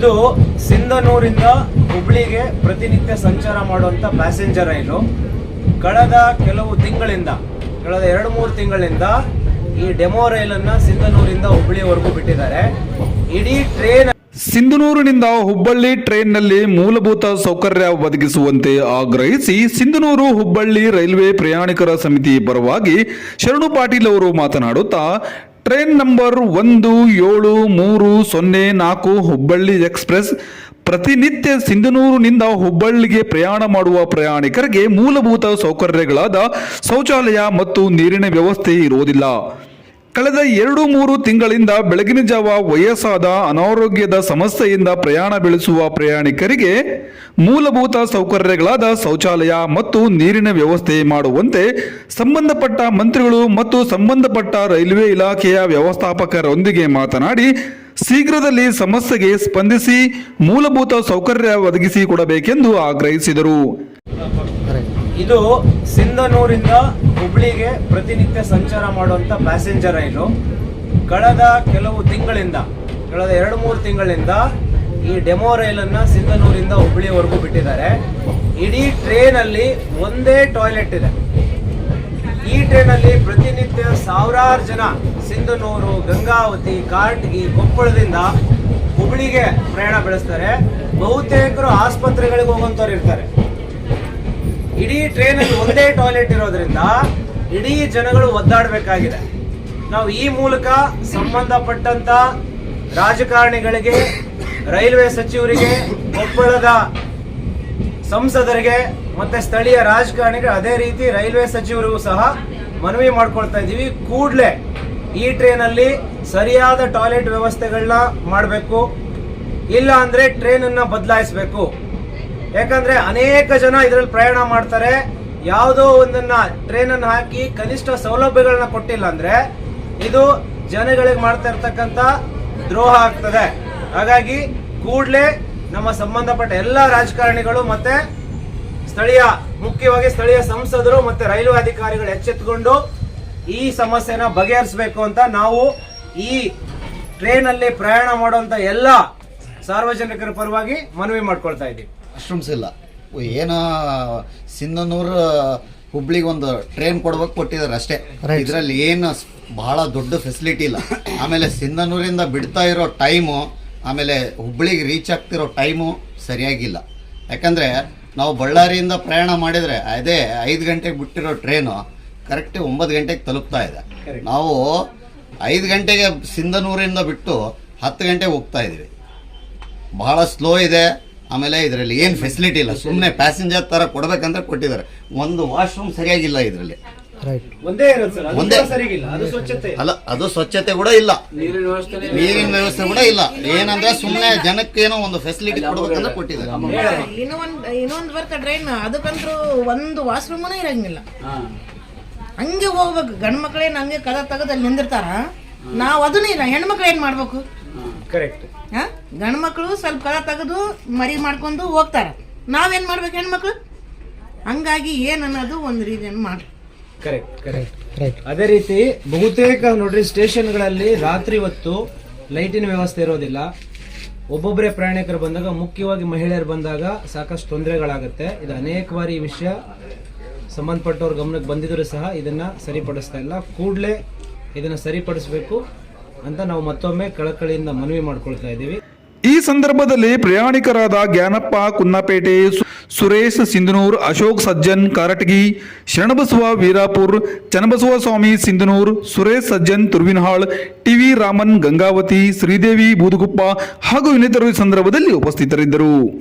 ಇದು ಸಿಂಧನೂರಿಂದ ಹುಬ್ಳಿಗೆ ಪ್ರತಿನಿತ್ಯ ಸಂಚಾರ ಮಾಡುವಂಥ ಪ್ಯಾಸೆಂಜರ್ ರೈಲು. ಕಳೆದ ಕಳೆದ 2-3 ತಿಂಗಳಿಂದ ಈ ಡೆಮೋ ರೈಲನ್ನು ಸಿಂಧನೂರಿಂದ ಹುಬ್ಳಿವರೆಗೂ ಬಿಟ್ಟಿದ್ದಾರೆ. ಇಡೀ ಟ್ರೈನ್ ಸಿಂಧನೂರಿನಿಂದ ಹುಬ್ಬಳ್ಳಿ ಟ್ರೈನ್ನಲ್ಲಿ ಮೂಲಭೂತ ಸೌಕರ್ಯ ಒದಗಿಸುವಂತೆ ಆಗ್ರಹಿಸಿ ಸಿಂಧನೂರು ಹುಬ್ಬಳ್ಳಿ ರೈಲ್ವೆ ಪ್ರಯಾಣಿಕರ ಸಮಿತಿ ಪರವಾಗಿ ಶರಣು ಪಾಟೀಲ್ ಅವರು ಮಾತನಾಡುತ್ತಾ, ಟ್ರೈನ್ ನಂಬರ್ 1730 ಹುಬ್ಬಳ್ಳಿ ಎಕ್ಸ್ಪ್ರೆಸ್ ಪ್ರತಿನಿತ್ಯ ಸಿಂಧನೂರಿನಿಂದ ಹುಬ್ಬಳ್ಳಿಗೆ ಪ್ರಯಾಣ ಮಾಡುವ ಪ್ರಯಾಣಿಕರಿಗೆ ಮೂಲಭೂತ ಸೌಕರ್ಯಗಳಾದ ಶೌಚಾಲಯ ಮತ್ತು ನೀರಿನ ವ್ಯವಸ್ಥೆ ಇರುವುದಿಲ್ಲ. ಕಳೆದ 2-3 ತಿಂಗಳಿಂದ ಬೆಳಗಿನ ಜಾವ ವಯಸ್ಸಾದ ಅನಾರೋಗ್ಯದ ಸಮಸ್ಯೆಯಿಂದ ಪ್ರಯಾಣ ಬೆಳೆಸುವ ಪ್ರಯಾಣಿಕರಿಗೆ ಮೂಲಭೂತ ಸೌಕರ್ಯಗಳಾದ ಶೌಚಾಲಯ ಮತ್ತು ನೀರಿನ ವ್ಯವಸ್ಥೆ ಮಾಡುವಂತೆ ಸಂಬಂಧಪಟ್ಟ ಮಂತ್ರಿಗಳು ಮತ್ತು ಸಂಬಂಧಪಟ್ಟ ರೈಲ್ವೆ ಇಲಾಖೆಯ ವ್ಯವಸ್ಥಾಪಕರೊಂದಿಗೆ ಮಾತನಾಡಿ ಶೀಘ್ರದಲ್ಲಿ ಸಮಸ್ಯೆಗೆ ಸ್ಪಂದಿಸಿ ಮೂಲಭೂತ ಸೌಕರ್ಯ ಒದಗಿಸಿಕೊಡಬೇಕೆಂದು ಆಗ್ರಹಿಸಿದರು. ಇದು ಸಿಂಧನೂರಿಂದ ಹುಬ್ಳಿಗೆ ಪ್ರತಿನಿತ್ಯ ಸಂಚಾರ ಮಾಡುವಂಥ ಪ್ಯಾಸೆಂಜರ್ ರೈಲು. ಕಳೆದ 2-3 ತಿಂಗಳಿಂದ ಈ ಡೆಮೋ ರೈಲನ್ನು ಸಿಂಧನೂರಿಂದ ಹುಬ್ಳಿವರೆಗೂ ಬಿಟ್ಟಿದ್ದಾರೆ. ಇಡೀ ಟ್ರೈನಲ್ಲಿ ಒಂದೇ ಟಾಯ್ಲೆಟ್ ಇದೆ. ಈ ಟ್ರೈನಲ್ಲಿ ಪ್ರತಿನಿತ್ಯ ಸಾವಿರಾರು ಜನ ಸಿಂಧನೂರು, ಗಂಗಾವತಿ, ಕಾರಟಗಿ, ಕೊಪ್ಪಳದಿಂದ ಹುಬ್ಳಿಗೆ ಪ್ರಯಾಣ ಬೆಳೆಸ್ತಾರೆ. ಬಹುತೇಕರು ಆಸ್ಪತ್ರೆಗಳಿಗೆ ಹೋಗುವಂಥವ್ರು ಇರ್ತಾರೆ. ಇಡೀ ಟ್ರೈನಲ್ಲಿ ಒಂದೇ ಟಾಯ್ಲೆಟ್ ಇರೋದ್ರಿಂದ ಇಡೀ ಜನಗಳು ಒದ್ದಾಡಬೇಕಾಗಿದೆ. ನಾವು ಈ ಮೂಲಕ ಸಂಬಂಧಪಟ್ಟಂತ ರಾಜಕಾರಣಿಗಳಿಗೆ, ರೈಲ್ವೆ ಸಚಿವರಿಗೆ, ಕೊಪ್ಪಳದ ಸಂಸದರಿಗೆ ಮತ್ತೆ ಸ್ಥಳೀಯ ರಾಜಕಾರಣಿಗಳು, ಅದೇ ರೀತಿ ರೈಲ್ವೆ ಸಚಿವರಿಗೂ ಸಹ ಮನವಿ ಮಾಡ್ಕೊಳ್ತಾ ಇದ್ದೀವಿ. ಕೂಡಲೇ ಈ ಟ್ರೈನಲ್ಲಿ ಸರಿಯಾದ ಟಾಯ್ಲೆಟ್ ವ್ಯವಸ್ಥೆಗಳನ್ನ ಮಾಡಬೇಕು. ಇಲ್ಲ ಅಂದ್ರೆ ಟ್ರೈನನ್ನು ಬದಲಾಯಿಸಬೇಕು. ಯಾಕಂದ್ರೆ ಅನೇಕ ಜನ ಇದರಲ್ಲಿ ಪ್ರಯಾಣ ಮಾಡ್ತಾರೆ. ಯಾವುದೋ ಒಂದನ್ನ ಟ್ರೈನನ್ನು ಹಾಕಿ ಕನಿಷ್ಠ ಸೌಲಭ್ಯಗಳನ್ನ ಕೊಟ್ಟಿಲ್ಲ ಅಂದ್ರೆ ಇದು ಜನಗಳಿಗೆ ಮಾಡ್ತಾ ಇರ್ತಕ್ಕಂಥ ದ್ರೋಹ ಆಗ್ತದೆ. ಹಾಗಾಗಿ ಕೂಡಲೇ ನಮ್ಮ ಸಂಬಂಧಪಟ್ಟ ಎಲ್ಲ ರಾಜಕಾರಣಿಗಳು ಮತ್ತೆ ಮುಖ್ಯವಾಗಿ ಸ್ಥಳೀಯ ಸಂಸದರು ಮತ್ತೆ ರೈಲ್ವೆ ಅಧಿಕಾರಿಗಳು ಎಚ್ಚೆತ್ತುಕೊಂಡು ಈ ಸಮಸ್ಯೆನ ಬಗೆಹರಿಸಬೇಕು ಅಂತ ನಾವು ಈ ಟ್ರೈನಲ್ಲಿ ಪ್ರಯಾಣ ಮಾಡುವಂತ ಎಲ್ಲ ಸಾರ್ವಜನಿಕರ ಪರವಾಗಿ ಮನವಿ ಮಾಡ್ಕೊಳ್ತಾ ಇದ್ದೀವಿ. ವಾಶ್ರೂಮ್ಸ್ ಇಲ್ಲ. ಏನೋ ಸಿಂಧನೂರು ಹುಬ್ಳಿಗೆ ಒಂದು ಟ್ರೈನ್ ಕೊಟ್ಟಿದ್ದಾರೆ ಅಷ್ಟೇ. ಇದರಲ್ಲಿ ಏನು ಬಹಳ ದೊಡ್ಡ ಫೆಸಿಲಿಟಿ ಇಲ್ಲ. ಆಮೇಲೆ ಸಿಂಧನೂರಿಂದ ಬಿಡ್ತಾ ಇರೋ ಟೈಮು, ಆಮೇಲೆ ಹುಬ್ಳಿಗೆ ರೀಚ್ ಆಗ್ತಿರೋ ಟೈಮು ಸರಿಯಾಗಿಲ್ಲ. ಯಾಕಂದರೆ ನಾವು ಬಳ್ಳಾರಿಯಿಂದ ಪ್ರಯಾಣ ಮಾಡಿದರೆ ಅದೇ 5 ಗಂಟೆಗೆ ಬಿಟ್ಟಿರೋ ಟ್ರೈನು ಕರೆಕ್ಟ್ 9 ಗಂಟೆಗೆ ತಲುಪ್ತಾ ಇದೆ. ನಾವು 5 ಗಂಟೆಗೆ ಸಿಂಧನೂರಿಂದ ಬಿಟ್ಟು 10 ಗಂಟೆಗೆ ಹೋಗ್ತಾ ಇದ್ದೀವಿ. ಬಹಳ ಸ್ಲೋ ಇದೆ. ಆಮೇಲೆ ಇದರಲ್ಲಿ ಏನು ಫೆಸಿಲಿಟಿ ಇಲ್ಲ. ಸುಮ್ಮನೆ ಪ್ಯಾಸೆಂಜರ್ ಥರ ಕೊಡಬೇಕಂದ್ರೆ ಕೊಟ್ಟಿದ್ದಾರೆ. ಒಂದು ವಾಶ್ರೂಮ್ ಸರಿಯಾಗಿಲ್ಲ ಇದರಲ್ಲಿ. ಅದು ಸ್ವಚ್ಛತೆ ಕೂಡ ಇಲ್ಲ, ನೀರಿನ ವ್ಯವಸ್ಥೆ ಕೂಡ ಇಲ್ಲ. ಏನಂದ್ರೆ ಸುಮ್ಮನೆ ಜನಕ್ಕೇನೋ ಒಂದು ಫೆಸಿಲಿಟಿ ಕೊಡ್ಬೇಕಂದ್ರೆ ಕೊಟ್ಟಿದ್ದಾರೆ. ಇನ್ನೊಂದು ವರ್ಕ್ ಟ್ರೈನ್ ಅದಕ್ಕಂತೂ ಒಂದು ವಾಶ್ರೂಮ್ನೇ ಇರಂಗಿಲ್ಲ. ಹಂಗೆ ಹೋಗ್ಬೇಕು. ಗಂಡು ಮಕ್ಕಳೇನು ಹಂಗೆ ಕದ ತೆಗೆದಲ್ಲಿ ನಿಂದಿರ್ತಾರ. ನಾವು ಅದನ್ನ ಇಲ್ಲ. ಹೆಣ್ಮಕ್ಳು ಏನ್ ಮಾಡ್ಬೇಕು? ಕರೆಕ್ಟ್. ಗಂಡು ಮಕ್ಕಳು ಸ್ವಲ್ಪ ಕದ ತೆಗೆದು ಮರಿ ಮಾಡ್ಕೊಂಡು ಹೋಗ್ತಾರ. ನಾವೇನ್ ಮಾಡ್ಬೇಕು ಹೆಣ್ಮಕ್ಳು? ಹಂಗಾಗಿ ಏನನ್ನೋದು ಒಂದು ರೀತಿಯನ್ನು ಮಾಡ್ರಿ. ಕರೆಕ್ಟ್. ಅದೇ ರೀತಿ ಬಹುತೇಕ ನೋಡ್ರಿ ಸ್ಟೇಷನ್ಗಳಲ್ಲಿ ರಾತ್ರಿ ಹೊತ್ತು ಲೈಟಿನ ವ್ಯವಸ್ಥೆ ಇರೋದಿಲ್ಲ. ಒಬ್ಬೊಬ್ಬರೇ ಪ್ರಯಾಣಿಕರು ಬಂದಾಗ, ಮುಖ್ಯವಾಗಿ ಮಹಿಳೆಯರು ಬಂದಾಗ ಸಾಕಷ್ಟು ತೊಂದರೆಗಳಾಗುತ್ತೆ. ಇದು ಅನೇಕ ಬಾರಿ ಈ ವಿಷಯ ಸಂಬಂಧಪಟ್ಟವ್ರ ಗಮನಕ್ಕೆ ಬಂದಿದ್ರು ಸಹ ಇದನ್ನ ಸರಿಪಡಿಸ್ತಾ ಇಲ್ಲ. ಕೂಡಲೇ ಇದನ್ನ ಸರಿಪಡಿಸಬೇಕು ಅಂತ ನಾವು ಮತ್ತೊಮ್ಮೆ ಕಳಕಳಿಯಿಂದ ಮನವಿ ಮಾಡ್ಕೊಳ್ತಾ ಇದ್ದೀವಿ. ಈ ಸಂದರ್ಭದಲ್ಲಿ ಪ್ರಯಾಣಿಕರಾದ ಜ್ಞಾನಪ್ಪ ಕುನ್ನಪೇಟೆ, ಸುರೇಶ್ ಸಿಂಧನೂರ್, ಅಶೋಕ್ ಸಜ್ಜನ್ ಕಾರಟಗಿ, ಶರಣಬಸವ ವೀರಾಪುರ್, ಚನ್ನಬಸವ ಸ್ವಾಮಿ ಸಿಂಧನೂರ್, ಸುರೇಶ್ ಸಜ್ಜನ್ ತುರ್ವಿನಹಾಳ್, ಟಿವಿ ರಾಮನ್ ಗಂಗಾವತಿ, ಶ್ರೀದೇವಿ ಬೂದುಗುಪ್ಪ ಹಾಗೂ ಇನ್ನಿತರು ಈ ಸಂದರ್ಭದಲ್ಲಿ ಉಪಸ್ಥಿತರಿದ್ದರು.